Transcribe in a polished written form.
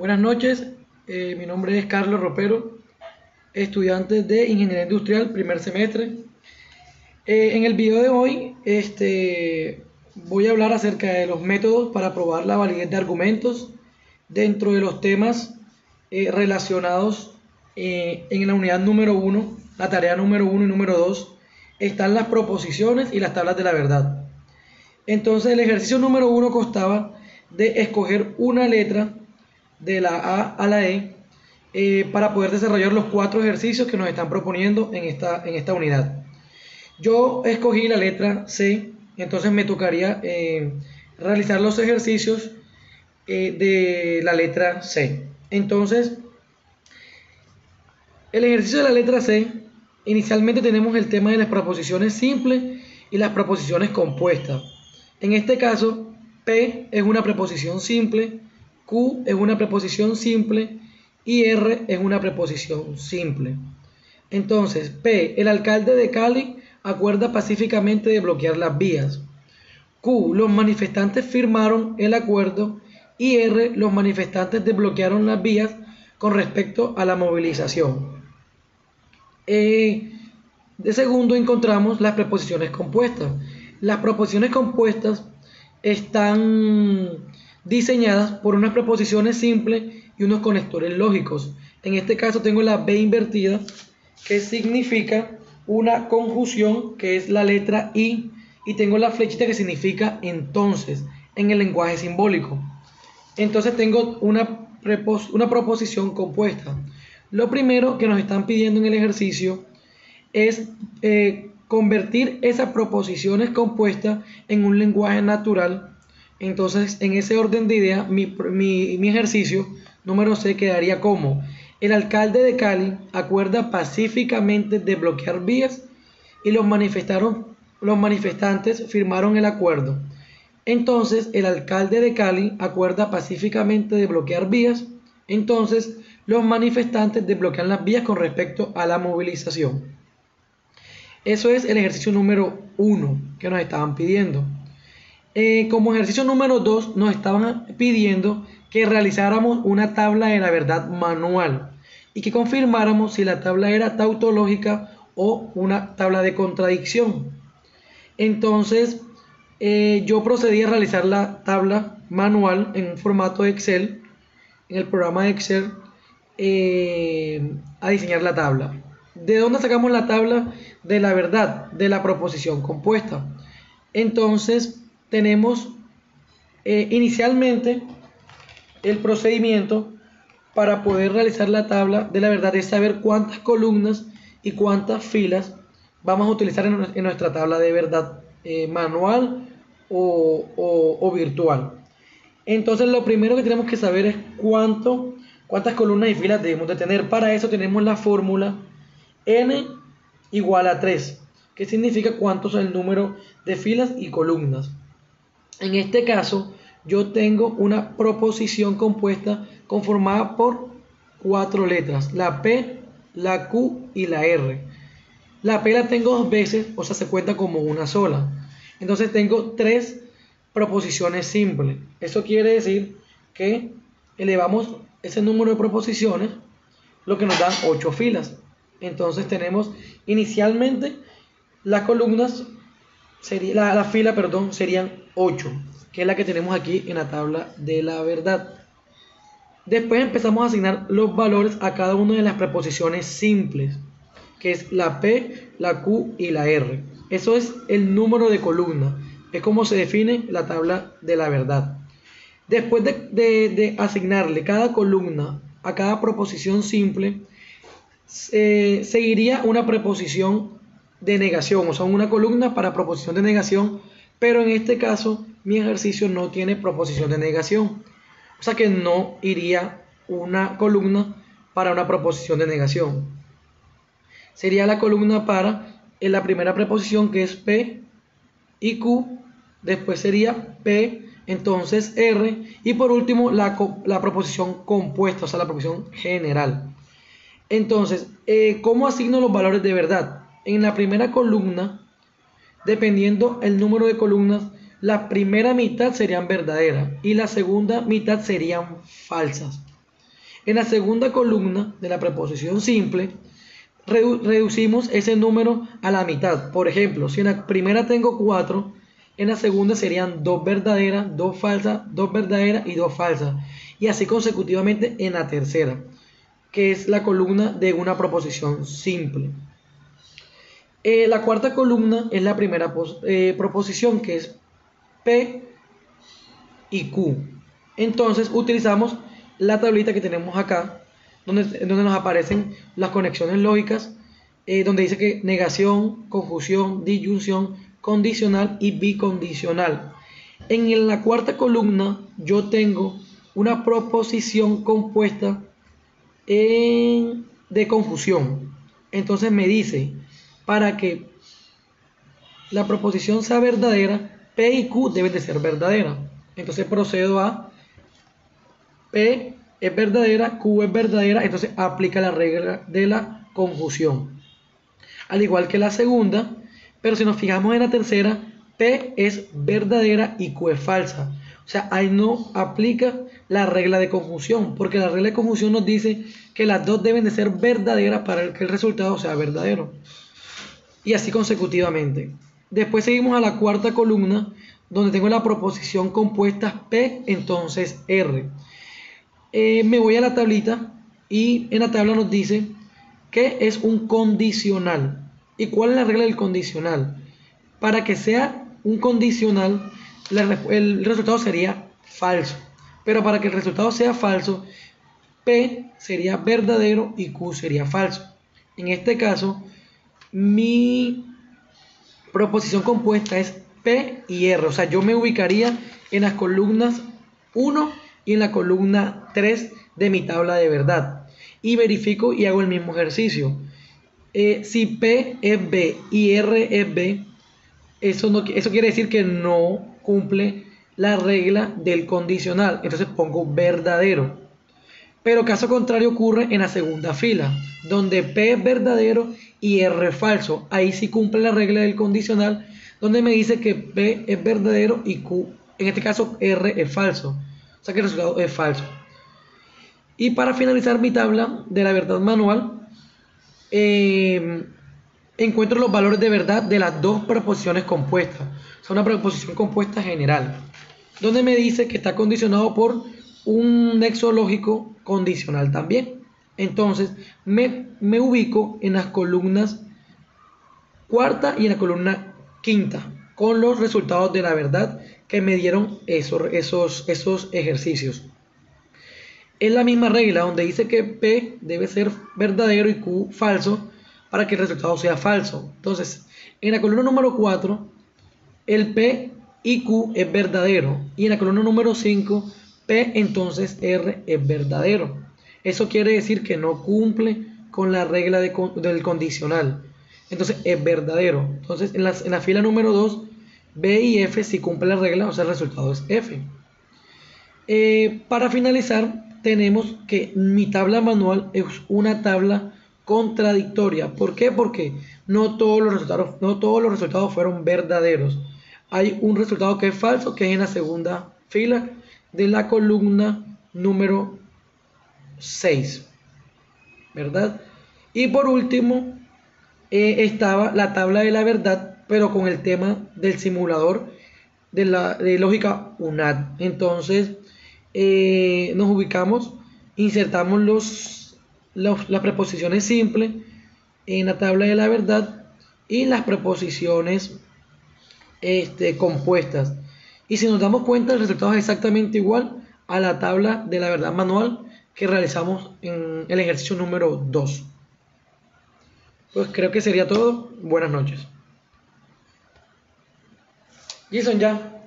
Buenas noches, mi nombre es Carlos Ropero, estudiante de Ingeniería Industrial, primer semestre. En el video de hoy voy a hablar acerca de los métodos para probar la validez de argumentos dentro de los temas relacionados en la unidad número uno, la tarea número uno y número 2, están las proposiciones y las tablas de la verdad. Entonces el ejercicio número uno constaba de escoger una letra de la A a la para poder desarrollar los 4 ejercicios que nos están proponiendo en esta unidad. Yo escogí la letra C, entonces me tocaría realizar los ejercicios de la letra C. Entonces, el ejercicio de la letra C, inicialmente tenemos el tema de las proposiciones simples y las proposiciones compuestas. En este caso, P es una preposición simple, Q es una preposición simple y R es una preposición simple. Entonces, P, el alcalde de Cali acuerda pacíficamente de bloquear las vías. Q, los manifestantes firmaron el acuerdo y R, los manifestantes desbloquearon las vías con respecto a la movilización. De segundo encontramos las preposiciones compuestas. Las preposiciones compuestas están diseñadas por unas preposiciones simples y unos conectores lógicos. En este caso tengo la B invertida, que significa una conjunción, que es la letra I, y tengo la flechita que significa entonces, en el lenguaje simbólico. Entonces tengo una proposición compuesta. Lo primero que nos están pidiendo en el ejercicio es convertir esas proposiciones compuestas en un lenguaje natural. Entonces, en ese orden de ideas, mi ejercicio número C quedaría como: el alcalde de Cali acuerda pacíficamente de bloquear vías y los manifestantes firmaron el acuerdo. Entonces, el alcalde de Cali acuerda pacíficamente de bloquear vías. Entonces, los manifestantes desbloquean las vías con respecto a la movilización. Eso es el ejercicio número 1 que nos estaban pidiendo. Como ejercicio número 2 nos estaban pidiendo que realizáramos una tabla de la verdad manual y que confirmáramos si la tabla era tautológica o una tabla de contradicción. Entonces yo procedí a realizar la tabla manual en un formato de Excel, en el programa de Excel, a diseñar la tabla. ¿De dónde sacamos la tabla de la verdad? De la proposición compuesta. Entonces tenemos inicialmente el procedimiento para poder realizar la tabla de la verdad es saber cuántas columnas y cuántas filas vamos a utilizar en nuestra tabla de verdad, manual o virtual. Entonces lo primero que tenemos que saber es cuántas columnas y filas debemos de tener. Para eso tenemos la fórmula n igual a 3, que significa cuánto es el número de filas y columnas. En este caso, yo tengo una proposición compuesta conformada por 4 letras, la P, la Q y la R. La P la tengo 2 veces, o sea, se cuenta como una sola. Entonces tengo 3 proposiciones simples. Eso quiere decir que elevamos ese número de proposiciones, lo que nos da 8 filas. Entonces tenemos inicialmente las columnas, la fila, perdón, serían 8, que es la que tenemos aquí en la tabla de la verdad. Después empezamos a asignar los valores a cada una de las preposiciones simples, que es la P, la Q y la R. Eso es el número de columna, es como se define la tabla de la verdad. Después de asignarle cada columna a cada proposición simple, seguiría una preposición de negación, o sea, una columna para proposición de negación, pero en este caso mi ejercicio no tiene proposición de negación, o sea que no iría una columna para una proposición de negación. Sería la columna para en la primera preposición, que es P y Q, después sería P, entonces R, y por último la proposición compuesta, o sea, la proposición general. Entonces, ¿cómo asigno los valores de verdad? En la primera columna, dependiendo el número de columnas, la primera mitad serían verdaderas y la segunda mitad serían falsas. En la segunda columna de la preposición simple, reducimos ese número a la mitad. Por ejemplo, si en la primera tengo 4, en la segunda serían 2 verdaderas, 2 falsas, 2 verdaderas y 2 falsas. Y así consecutivamente en la tercera, que es la columna de una proposición simple. La cuarta columna es la primera proposición, que es P y Q. Entonces utilizamos la tablita que tenemos acá, donde nos aparecen las conexiones lógicas, donde dice que negación, conjunción, disyunción, condicional y bicondicional. En la cuarta columna yo tengo una proposición compuesta de conjunción. Entonces me dice, para que la proposición sea verdadera, P y Q deben de ser verdaderas. Entonces procedo a P es verdadera, Q es verdadera, entonces aplica la regla de la conjunción. Al igual que la segunda, pero si nos fijamos en la tercera, P es verdadera y Q es falsa. O sea, ahí no aplica la regla de conjunción, porque la regla de conjunción nos dice que las dos deben de ser verdaderas para que el resultado sea verdadero. Y así consecutivamente. Después seguimos a la cuarta columna, donde tengo la proposición compuesta P, entonces R. Me voy a la tablita y en la tabla nos dice que es un condicional. ¿Y cuál es la regla del condicional? Para que sea un condicional, el resultado sería falso. Pero para que el resultado sea falso, P sería verdadero y Q sería falso. En este caso, mi proposición compuesta es P y R. O sea, yo me ubicaría en las columnas 1 y en la columna 3 de mi tabla de verdad. Y verifico y hago el mismo ejercicio. Si P es B y R es B, eso quiere decir que no cumple la regla del condicional. Entonces pongo verdadero. Pero caso contrario ocurre en la segunda fila, donde P es verdadero y R es falso. Ahí sí cumple la regla del condicional, donde me dice que P es verdadero y Q, en este caso R es falso. O sea que el resultado es falso. Y para finalizar mi tabla de la verdad manual, encuentro los valores de verdad de las dos preposiciones compuestas. O sea, una preposición compuesta general, donde me dice que está condicionado por un nexo lógico condicional también. Entonces me ubico en las columnas cuarta y en la columna quinta con los resultados de la verdad que me dieron esos ejercicios. Es la misma regla donde dice que P debe ser verdadero y Q falso para que el resultado sea falso. Entonces, en la columna número 4, el P y Q es verdadero. Y en la columna número 5, P entonces R es verdadero. Eso quiere decir que no cumple con la regla del condicional. Entonces es verdadero. Entonces en la fila número 2, B y F sí cumple la regla, o sea el resultado es F. Para finalizar, tenemos que mi tabla manual es una tabla contradictoria. ¿Por qué? Porque no todos los resultados fueron verdaderos. Hay un resultado que es falso, que es en la segunda fila de la columna número 6, ¿verdad? Y por último, estaba la tabla de la verdad, pero con el tema del simulador de lógica UNAD. Entonces, nos ubicamos, insertamos las preposiciones simples en la tabla de la verdad y las preposiciones compuestas. Y si nos damos cuenta, el resultado es exactamente igual a la tabla de la verdad manual que realizamos en el ejercicio número 2. Pues creo que sería todo. Buenas noches. Jason, ya.